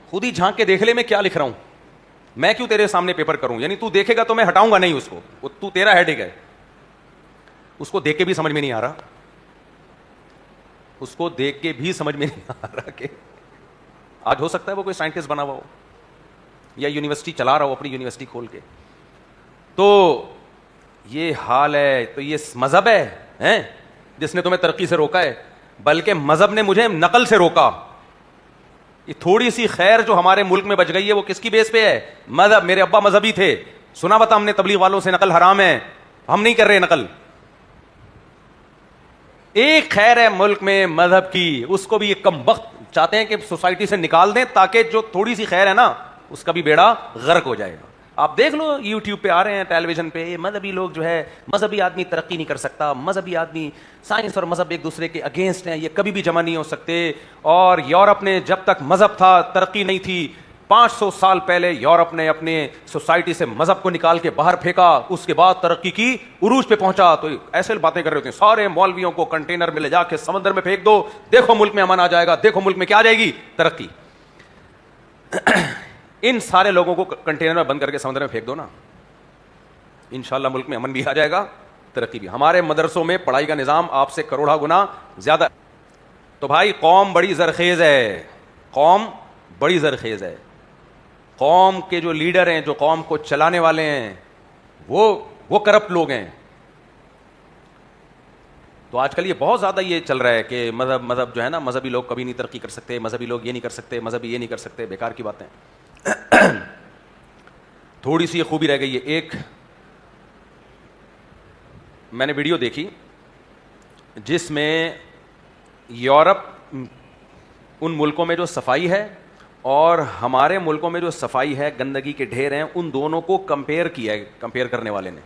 خود ہی جھانک کے دیکھ لے میں کیا لکھ رہا ہوں, میں کیوں تیرے سامنے پیپر کروں, یعنی تو دیکھے گا تو میں ہٹاؤں گا نہیں اس کو, وہ تو تیرا ہیڈک ہے. اس کو دیکھ کے بھی سمجھ میں نہیں آ رہا, اس کو دیکھ کے بھی سمجھ میں نہیں آ رہا کہ آج ہو سکتا ہے وہ کوئی سائنٹسٹ بنا ہوا ہو یا یونیورسٹی چلا رہا ہو اپنی یونیورسٹی کھول کے. تو یہ حال ہے. تو یہ مذہب ہے جس نے تمہیں ترقی سے روکا ہے, بلکہ مذہب نے مجھے نقل سے روکا. یہ تھوڑی سی خیر جو ہمارے ملک میں بچ گئی ہے وہ کس کی بیس پہ ہے؟ مذہب. میرے ابا مذہبی تھے, سنا بتا ہم نے تبلیغ والوں سے نقل حرام ہے, ہم نہیں کر رہے نقل. ایک خیر ہے ملک میں مذہب کی, اس کو بھی یہ کم وقت چاہتے ہیں کہ سوسائٹی سے نکال دیں تاکہ جو تھوڑی سی خیر ہے نا اس کا بھی بیڑا غرق ہو جائے گا. آپ دیکھ لو یوٹیوب پہ آ رہے ہیں, ٹیلی ویژن پہ, مذہبی لوگ جو ہے, مذہبی آدمی ترقی نہیں کر سکتا, مذہبی آدمی, سائنس اور مذہب ایک دوسرے کے اگینسٹ ہیں, یہ کبھی بھی جمع نہیں ہو سکتے. اور یورپ نے جب تک مذہب تھا ترقی نہیں تھی. 500 سال پہلے یورپ نے اپنے سوسائٹی سے مذہب کو نکال کے باہر پھینکا, اس کے بعد ترقی کی عروج پہ پہنچا. تو ایسے باتیں کر رہے ہوتے ہیں, سارے مولویوں کو کنٹینر میں لے جا کے سمندر میں پھینک دو, دیکھو ملک میں امن آ جائے گا, دیکھو ملک میں کیا آ جائے گی, ترقی. ان سارے لوگوں کو کنٹینر میں بند کر کے سمندر میں پھینک دو نا, انشاءاللہ ملک میں امن بھی آ جائے گا, ترقی بھی. ہمارے مدرسوں میں پڑھائی کا نظام آپ سے کروڑا گنا زیادہ. تو بھائی قوم بڑی زرخیز ہے, قوم بڑی زرخیز ہے. قوم کے جو لیڈر ہیں, جو قوم کو چلانے والے ہیں, وہ کرپٹ لوگ ہیں. تو آج کل یہ بہت زیادہ یہ چل رہا ہے کہ مذہب جو ہے نا, مذہبی لوگ کبھی نہیں ترقی کر سکتے, مذہبی لوگ یہ نہیں کر سکتے, مذہبی یہ نہیں کر سکتے. بیکار کی باتیں. تھوڑی سی یہ خوبی رہ گئی ہے. ایک میں نے ویڈیو دیکھی جس میں یورپ ان ملکوں میں جو صفائی ہے اور ہمارے ملکوں میں جو صفائی ہے, گندگی کے ڈھیر ہیں, ان دونوں کو کمپیئر کیا ہے, کمپیئر کرنے والے نے,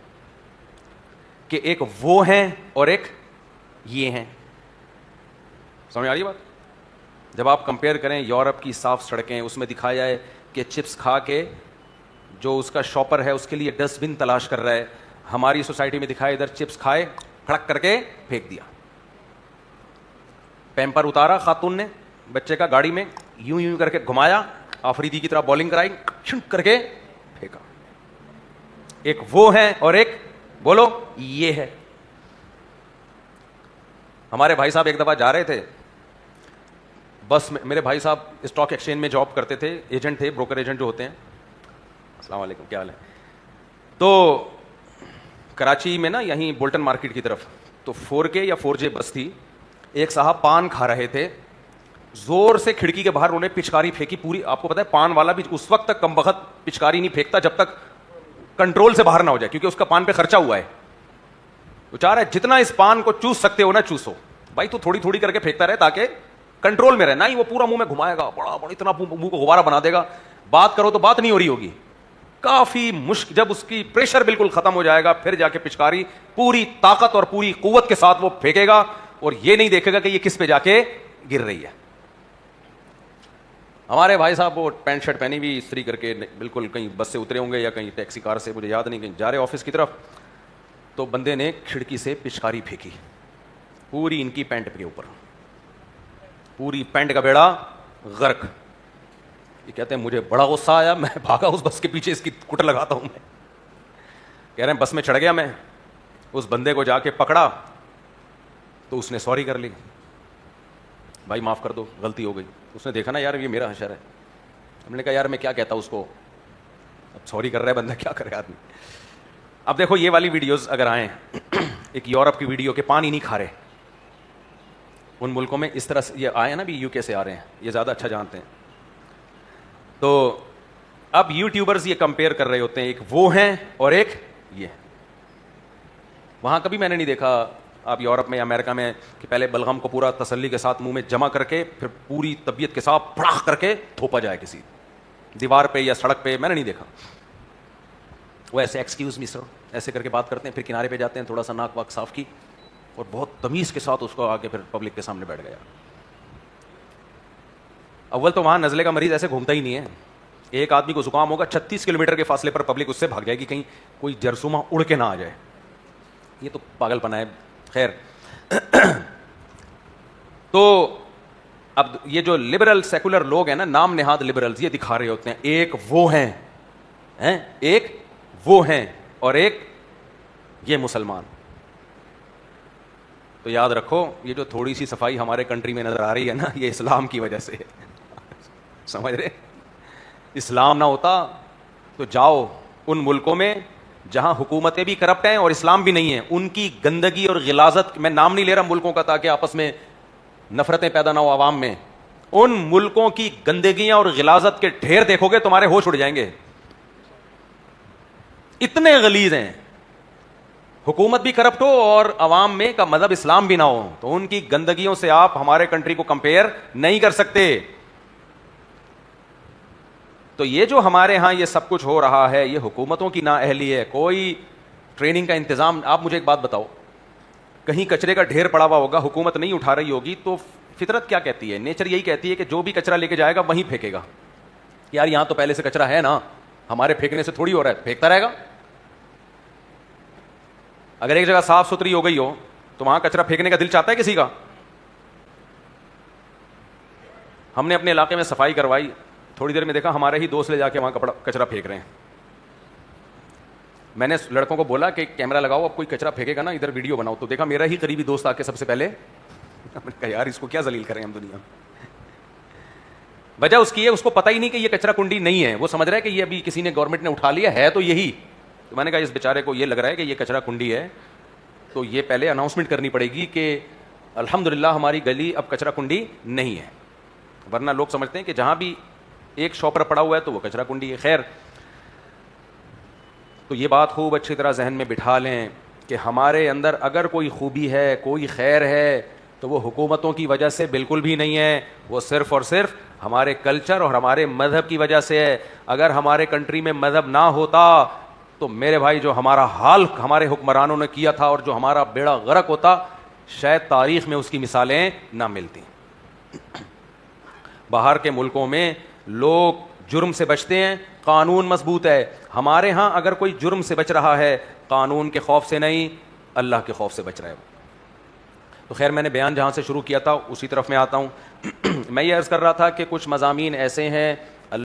کہ ایک وہ ہیں اور ایک یہ ہیں. سمجھ آ رہی بات؟ جب آپ کمپیئر کریں یورپ کی صاف سڑکیں, اس میں دکھایا جائے کہ چپس کھا کے جو اس کا شاپر ہے اس کے لیے ڈسٹ بن تلاش کر رہا ہے, ہماری سوسائٹی میں دکھایا ادھر چپس کھائے کھڑک کر کے پھینک دیا. پیمپر اتارا خاتون نے بچے کا گاڑی میں, یوں یوں کر کے گھمایا, آفریدی کی طرح بالنگ کرائی, چھنک کر کے پھینکا. ایک وہ ہے اور ایک بولو یہ ہے. ہمارے بھائی صاحب ایک دفعہ جا رہے تھے بس میں, میرے بھائی صاحب اسٹاک ایکسچینج میں جاب کرتے تھے, ایجنٹ تھے, بروکر ایجنٹ جو ہوتے ہیں. السلام علیکم, کیا حال ہے؟ تو کراچی میں نا, یہیں بولٹن مارکیٹ کی طرف, تو 4K یا 4J بس تھی. ایک صاحب پان کھا رہے تھے, زور سے کھڑکی کے باہر انہوں نے پچکاری پھینکی پوری. آپ کو پتا ہے پان والا بھی اس وقت تک کم بخت پچکاری نہیں پھینکتا جب تک کنٹرول سے باہر نہ ہو جائے, کیونکہ اس کا پان پہ خرچہ ہوا ہے. وہ چاہ رہا ہے جتنا اس پان کو چوس سکتے ہو نا چوسو. بھائی تو تھوڑی تھوڑی کر کے پھینکتا رہے تاکہ کنٹرول میں رہے, نہ ہی وہ پورا منہ میں گھمائے گا, بڑا اتنا منہ کو غبارہ بنا دے گا. بات کرو تو بات نہیں ہو رہی ہوگی. کافی مشکل, جب اس کی پریشر بالکل ختم ہو جائے گا پھر جا کے پچکاری پوری طاقت اور پوری قوت کے ساتھ وہ پھینکے گا, اور یہ نہیں دیکھے گا کہ یہ کس پہ جا کے گر رہی ہے. ہمارے بھائی صاحب وہ پینٹ شرٹ پہنی ہوئی استری کر کے بالکل کہیں بس سے اترے ہوں گے یا کہیں ٹیکسی کار سے, مجھے یاد نہیں, کہیں جا رہے آفس کی طرف. تو بندے نے کھڑکی سے پچکاری پھینکی پوری ان کی پینٹ کے اوپر, پوری پینٹ کا بیڑا غرق. یہ کہتے ہیں مجھے بڑا غصہ آیا, میں بھاگا اس بس کے پیچھے, اس کی کٹ لگاتا ہوں میں. کہہ رہے ہیں بس میں چڑھ گیا, میں اس بندے کو جا کے پکڑا تو اس نے سوری کر لی, بھائی معاف کر دو غلطی ہو گئی. اس نے دیکھا نا یار یہ میرا حشر ہے. ہم نے کہا یار میں کیا کہتا اس کو, اب سوری کر رہا ہے بندہ, کیا کرے آدمی. اب دیکھو یہ والی ویڈیوز اگر آئیں, ایک یورپ کی ویڈیو کہ پانی نہیں کھا رہے, ان ملکوں میں اس طرح سے یہ آئے نا, بھی UK سے آ رہے ہیں, یہ زیادہ اچھا جانتے ہیں. تو اب یوٹیوبرز یہ کمپیئر کر رہے ہوتے ہیں, ایک وہ ہیں اور ایک یہ. وہاں کبھی میں نے نہیں دیکھا آپ یورپ میں یا امریکہ میں کہ پہلے بلغم کو پورا تسلی کے ساتھ منہ میں جمع کر کے پھر پوری طبیعت کے ساتھ پھڑاخ کر کے تھوپا جائے کسی دیوار پہ یا سڑک پہ, میں نے نہیں دیکھا. وہ ایسے ایکسکیوز می سر ایسے کر کے بات کرتے ہیں, پھر کنارے پہ جاتے ہیں, تھوڑا سا ناک واک صاف کی اور بہت تمیز کے ساتھ اس کو آ کے پھر پبلک کے سامنے بیٹھ گیا. اول تو وہاں نزلے کا مریض ایسے گھومتا ہی نہیں ہے. ایک آدمی کو زکام ہوگا 36 کلومیٹر کے فاصلے پر پبلک اس سے بھاگ جائے گی, کہیں کوئی جرثومہ اڑ کے نہ آ جائے. یہ تو پاگل پنا ہے. خیر تو اب یہ جو لبرل سیکولر لوگ ہیں نا, نام نہاد لبرلز, یہ دکھا رہے ہوتے ہیں ایک وہ ہیں, ایک وہ ہیں اور ایک یہ مسلمان. تو یاد رکھو یہ جو تھوڑی سی صفائی ہمارے کنٹری میں نظر آ رہی ہے نا, یہ اسلام کی وجہ سے ہے. سمجھ رہے, اسلام نہ ہوتا تو جاؤ ان ملکوں میں جہاں حکومتیں بھی کرپٹ ہیں اور اسلام بھی نہیں ہے, ان کی گندگی اور غلاظت, میں نام نہیں لے رہا ملکوں کا تاکہ آپس میں نفرتیں پیدا نہ ہو عوام میں, ان ملکوں کی گندگیاں اور غلاظت کے ڈھیر دیکھو گے تمہارے ہوش اڑ جائیں گے. اتنے غلیظ ہیں, حکومت بھی کرپٹ ہو اور عوام میں کا مذہب اسلام بھی نہ ہو, تو ان کی گندگیوں سے آپ ہمارے کنٹری کو کمپیئر نہیں کر سکتے. تو یہ جو ہمارے ہاں یہ سب کچھ ہو رہا ہے, یہ حکومتوں کی نااہلی ہے, کوئی ٹریننگ کا انتظام. آپ مجھے ایک بات بتاؤ, کہیں کچرے کا ڈھیر پڑا ہوا ہوگا, حکومت نہیں اٹھا رہی ہوگی, تو فطرت کیا کہتی ہے, نیچر یہی کہتی ہے کہ جو بھی کچرا لے کے جائے گا وہیں پھینکے گا. یار یہاں تو پہلے سے کچرا ہے نا, ہمارے پھینکنے سے تھوڑی ہو رہا ہے, پھینکتا رہے گا. اگر ایک جگہ صاف ستھری ہو گئی ہو تو وہاں کچرا پھینکنے کا دل چاہتا ہے کسی کا؟ ہم نے اپنے علاقے میں صفائی کروائی, تھوڑی دیر میں دیکھا ہمارے ہی دوست لے جا کے وہاں کچرا پھینک رہے ہیں. میں نے لڑکوں کو بولا کہ کیمرہ لگاؤ, اب کوئی کچرا پھینکے گا نا ادھر ویڈیو بناؤ, تو دیکھا میرا ہی قریبی دوست آ کے سب سے پہلے کہا یار اس کو کیا ذلیل کریں ہم دنیا میں. وجہ اس کی ہے اس کو پتہ ہی نہیں کہ یہ کچرا کنڈی نہیں ہے, وہ سمجھ رہا ہے کہ یہ ابھی کسی نے گورنمنٹ نے اٹھا لیا ہے تو یہی. تو میں نے کہا اس بیچارے کو یہ لگ رہا ہے کہ یہ کچرا کنڈی ہے, تو یہ پہلے اناؤنسمنٹ کرنی پڑے گی کہ الحمدللہ ہماری گلی اب کچرا کنڈی نہیں ہے, ورنہ لوگ سمجھتے ہیں کہ جہاں بھی ایک شاپر پڑا ہوا ہے تو وہ کچرا کنڈی ہے. خیر, تو یہ بات خوب اچھی طرح ذہن میں بٹھا لیں کہ ہمارے اندر اگر کوئی خوبی ہے, کوئی خیر ہے, تو وہ حکومتوں کی وجہ سے بالکل بھی نہیں ہے, وہ صرف اور صرف ہمارے کلچر اور ہمارے مذہب کی وجہ سے ہے. اگر ہمارے کنٹری میں مذہب نہ ہوتا تو میرے بھائی جو ہمارا حال ہمارے حکمرانوں نے کیا تھا اور جو ہمارا بیڑا غرق ہوتا, شاید تاریخ میں اس کی مثالیں نہ ملتی. باہر کے ملکوں میں لوگ جرم سے بچتے ہیں, قانون مضبوط ہے. ہمارے ہاں اگر کوئی جرم سے بچ رہا ہے, قانون کے خوف سے نہیں, اللہ کے خوف سے بچ رہا ہے. تو خیر, میں نے بیان جہاں سے شروع کیا تھا اسی طرف میں آتا ہوں. میں یہ عرض کر رہا تھا کہ کچھ مضامین ایسے ہیں